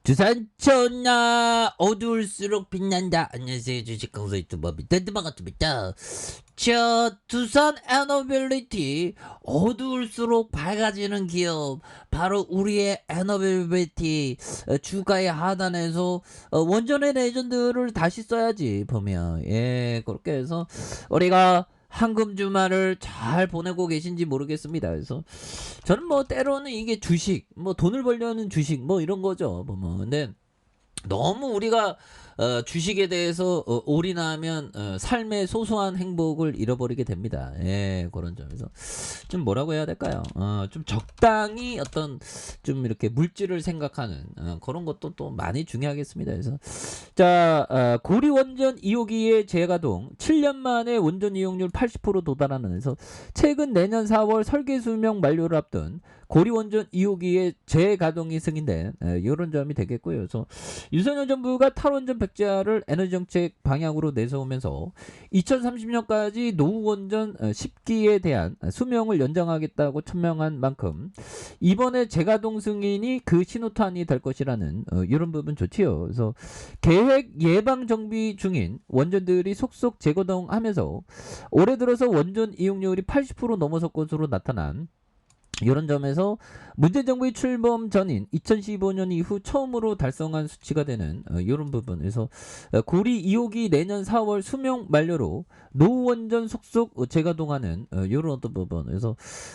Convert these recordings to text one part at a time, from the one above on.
주산천하 어두울수록 빛난다. 안녕하세요, 주식강사 유튜버 밑단드 반갑습니다. 자, 두산 에너빌리티, 어두울수록 밝아지는 기업, 바로 우리의 에너빌리티. 주가의 하단에서 원전의 레전드를 다시 써야지 보면, 그렇게 해서 우리가 황금 주말을 잘 보내고 계신지 모르겠습니다. 그래서 저는 뭐 때로는 이게 주식, 뭐 돈을 벌려는 주식, 뭐 이런 거죠. 뭐 근데 너무 우리가 주식에 대해서 올인하면 삶의 소소한 행복을 잃어버리게 됩니다. 그런 점에서 좀 뭐라고 해야 될까요? 좀 적당히 어떤 좀 이렇게 물질을 생각하는 그런 것도 또 많이 중요하겠습니다. 그래서 자, 고리 원전 2호기의 재가동 7년 만에 원전 이용률 80% 도달하는 그래서 최근 내년 4월 설계 수명 만료를 앞둔 고리 원전 2호기의 재가동이 승인된 이런 점이 되겠고요. 그래서 윤석열 정부가 탈원전 백지화를 에너지 정책 방향으로 내세우면서 2030년까지 노후 원전 10기에 대한 수명을 연장하겠다고 천명한 만큼 이번에 재가동 승인이 그 신호탄이 될 것이라는 이런 부분 좋지요. 그래서 계획 예방 정비 중인 원전들이 속속 재가동하면서 올해 들어서 원전 이용률이 80% 넘어설 것으로 나타난 이런 점에서 문재인 정부의 출범 전인 2015년 이후 처음으로 달성한 수치가 되는 이런 부분. 그래서 고리 2호기 내년 4월 수명 만료로 노후 원전 속속 재가동하는 이런 어떤 부분. 그래서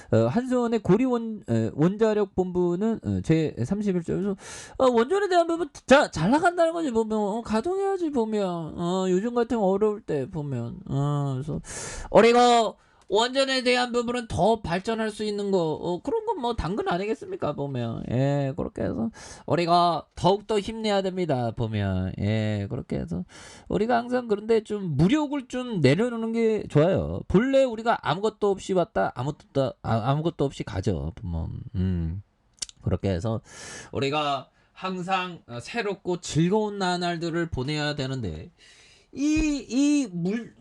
한수원의 고리 원자력 본부는 제 31조에서 원전에 대한 부분 잘 나간다는 거지 보면 가동해야지 보면 요즘 같은 어려울 때 보면 그래서 우리가 원전에 대한 부분은 더 발전할 수 있는 거 그런 건 뭐 당근 아니겠습니까 보면 그렇게 해서 우리가 더욱더 힘내야 됩니다 보면 그렇게 해서 우리가 항상 그런데 좀 무력을 좀 내려놓는 게 좋아요. 본래 우리가 아무것도 없이 왔다 아무것도 없이 가죠 보면 그렇게 해서 우리가 항상 새롭고 즐거운 나날들을 보내야 되는데 이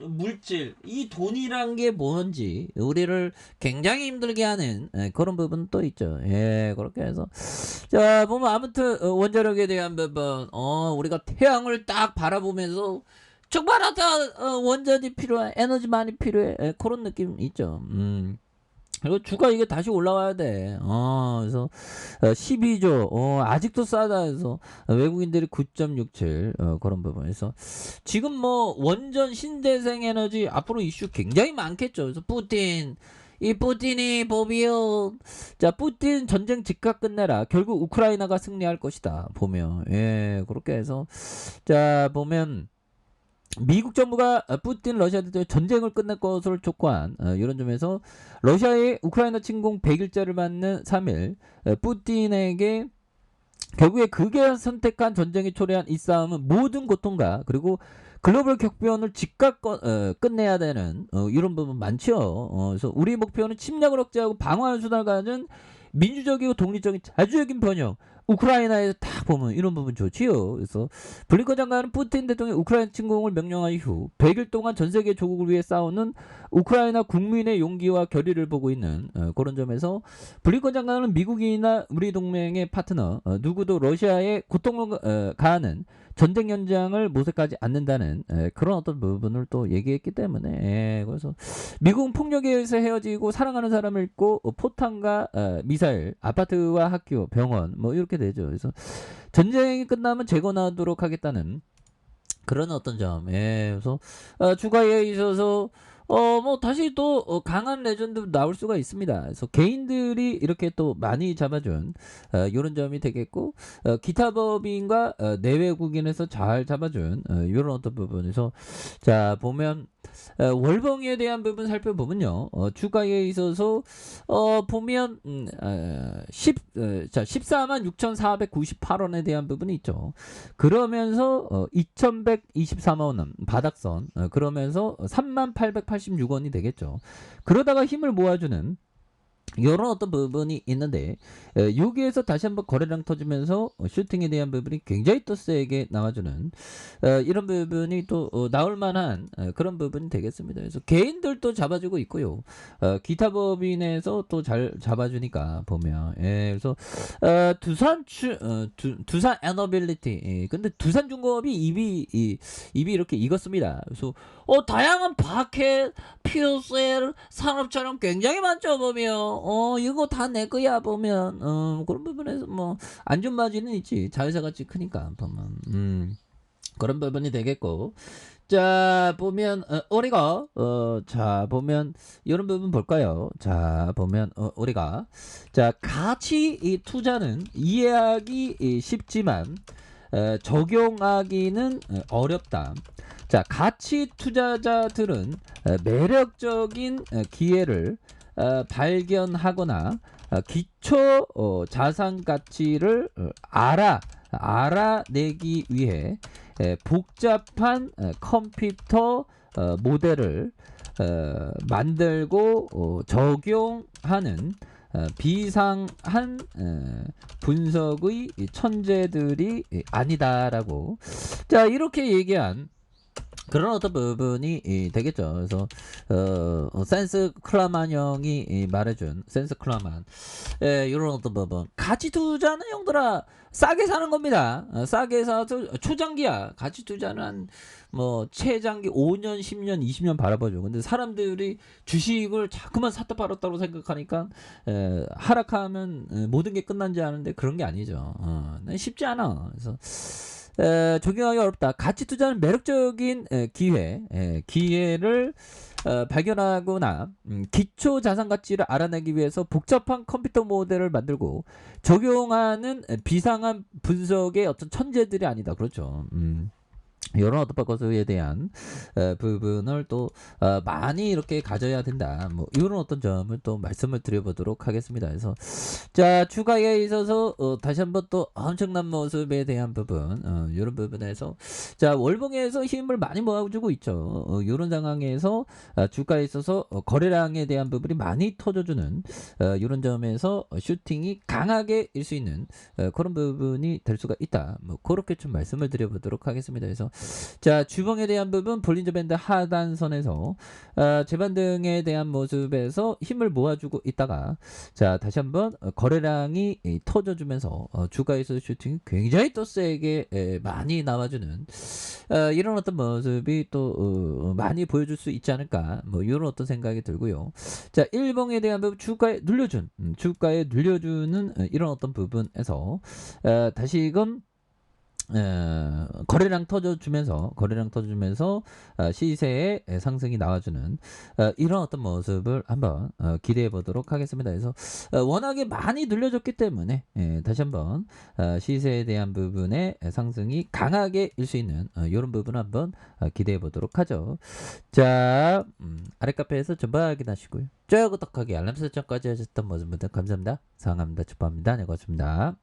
물질, 이 돈이란 게 뭔지 우리를 굉장히 힘들게 하는 그런 부분 또 있죠. 그렇게 해서 자 보면 아무튼 원자력에 대한 부분, 우리가 태양을 딱 바라보면서 정말하다 원전이 필요해, 에너지 많이 필요해, 그런 느낌 있죠. 그리고 주가 이게 다시 올라와야 돼. 그래서 12조 아직도 싸다 해서 외국인들이 9.67 그런 부분에서 지금 뭐 원전 신재생 에너지 앞으로 이슈 굉장히 많겠죠. 그래서 이 푸틴이 보비요. 자, 푸틴 전쟁 즉각 끝내라. 결국 우크라이나가 승리할 것이다. 보면 그렇게 해서 자 보면 미국 정부가 푸틴 러시아 대통령 전쟁을 끝낼 것으로 촉구한 이런 점에서 러시아의 우크라이나 침공 100일째를 맞는 3일 푸틴에게 결국에 그게 선택한 전쟁이 초래한 이 싸움은 모든 고통과 그리고 글로벌 격변을 즉각 끝내야 되는 이런 부분 많죠. 그래서 우리 목표는 침략을 억제하고 방어하는 수단을 가진 민주적이고 독립적인 자주적인 번영. 우크라이나에서 딱 보면 이런 부분 좋지요. 그래서 블링컨 장관은 푸틴 대통령이 우크라이나 침공을 명령한 이후 100일 동안 전 세계 조국을 위해 싸우는 우크라이나 국민의 용기와 결의를 보고 있는 그런 점에서 블링컨 장관은 미국이나 우리 동맹의 파트너 누구도 러시아에 고통을 가하는 전쟁 현장을 모색하지 않는다는 그런 어떤 부분을 또 얘기했기 때문에 그래서 미국은 폭력에 의해서 헤어지고 사랑하는 사람을 잃고 포탄과 미사일, 아파트와 학교, 병원 뭐 이렇게 되죠. 그래서 전쟁이 끝나면 재건하도록 하겠다는 그런 어떤 점. 그래서 주가에 있어서 뭐 다시 또 강한 레전드 나올 수가 있습니다. 그래서 개인들이 이렇게 또 많이 잡아준 이런 점이 되겠고 기타 법인과 내외국인에서 잘 잡아준 이런 어떤 부분에서 자 보면 월봉에 대한 부분 살펴보면요. 주가에 있어서 보면 14만 6,498원에 대한 부분이 있죠. 그러면서 2,124만 원 바닥선 그러면서 3만 886원이 되겠죠. 그러다가 힘을 모아주는 요런 어떤 부분이 있는데 여기에서 다시 한번 거래량 터지면서 슈팅에 대한 부분이 굉장히 또 세게 나와주는 이런 부분이 또 나올 만한 그런 부분이 되겠습니다. 그래서 개인들도 잡아주고 있고요. 기타 법인에서 또 잘 잡아주니까 보면 그래서 두산 에너빌리티 근데 두산중공업이 입이 이렇게 익었습니다. 그래서 다양한 바켓 퓨셀 산업처럼 굉장히 많죠 보면 이거 다 내 거야 보면 그런 부분에서 뭐 안 좋은 마진은 있지 자회사같이 크니까 보면 그런 부분이 되겠고 자 보면 우리가 자 보면 이런 부분 볼까요? 자 보면 우리가 자 가치 이 투자는 이해하기 쉽지만 적용하기는 어렵다. 자 가치 투자자들은 매력적인 기회를 발견하거나 기초 자산 가치를 알아내기 위해 복잡한 컴퓨터 모델을 만들고 적용하는 비상한 분석의 천재들이 아니다라고 자 이렇게 얘기한 그런 어떤 부분이 되겠죠. 그래서 센스 클라만 형이 말해준 센스 클라만 이런 어떤 부분 가치 투자는 형들아 싸게 사는 겁니다. 싸게 사서 초장기야. 가치 투자는 한 뭐 최장기 5년 10년 20년 바라봐줘. 근데 사람들이 주식을 자꾸만 샀다 팔았다고 생각하니까 하락하면 모든 게 끝난지 아는데 그런 게 아니죠. 쉽지 않아. 그래서 적용하기 어렵다. 가치 투자는 매력적인 기회를 발견하거나 기초 자산 가치를 알아내기 위해서 복잡한 컴퓨터 모델을 만들고 적용하는 비상한 분석의 어떤 천재들이 아니다. 그렇죠. 이런 어떤 것에 대한 부분을 또 많이 이렇게 가져야 된다. 뭐 이런 어떤 점을 또 말씀을 드려보도록 하겠습니다. 그래서 자 주가에 있어서 다시 한번 또 엄청난 모습에 대한 부분 이런 부분에서 자 월봉에서 힘을 많이 모아주고 있죠. 이런 상황에서 주가에 있어서 거래량에 대한 부분이 많이 터져주는 이런 점에서 슈팅이 강하게 일 수 있는 그런 부분이 될 수가 있다. 뭐 그렇게 좀 말씀을 드려보도록 하겠습니다. 그래서 자 주봉에 대한 부분 볼린저 밴드 하단선에서 재반등에 대한 모습에서 힘을 모아주고 있다가 자 다시 한번 거래량이 터져주면서 주가에서 슈팅이 굉장히 또 세게 많이 나와주는 이런 어떤 모습이 또 많이 보여줄 수 있지 않을까 뭐 이런 어떤 생각이 들고요. 자 일봉에 대한 부분 주가에 눌려주는 이런 어떤 부분에서 다시금 거래량 터져주면서 시세의 상승이 나와주는 이런 어떤 모습을 한번 기대해 보도록 하겠습니다. 그래서 워낙에 많이 눌려줬기 때문에 다시 한번 시세에 대한 부분의 상승이 강하게 일 수 있는 이런 부분 한번 기대해 보도록 하죠. 자 아래 카페에서 전부 확인하시고요. 좋아요 구독하기 알람 설정까지 하셨던 모습 분들 감사합니다. 사랑합니다. 축복합니다. 네 고맙습니다.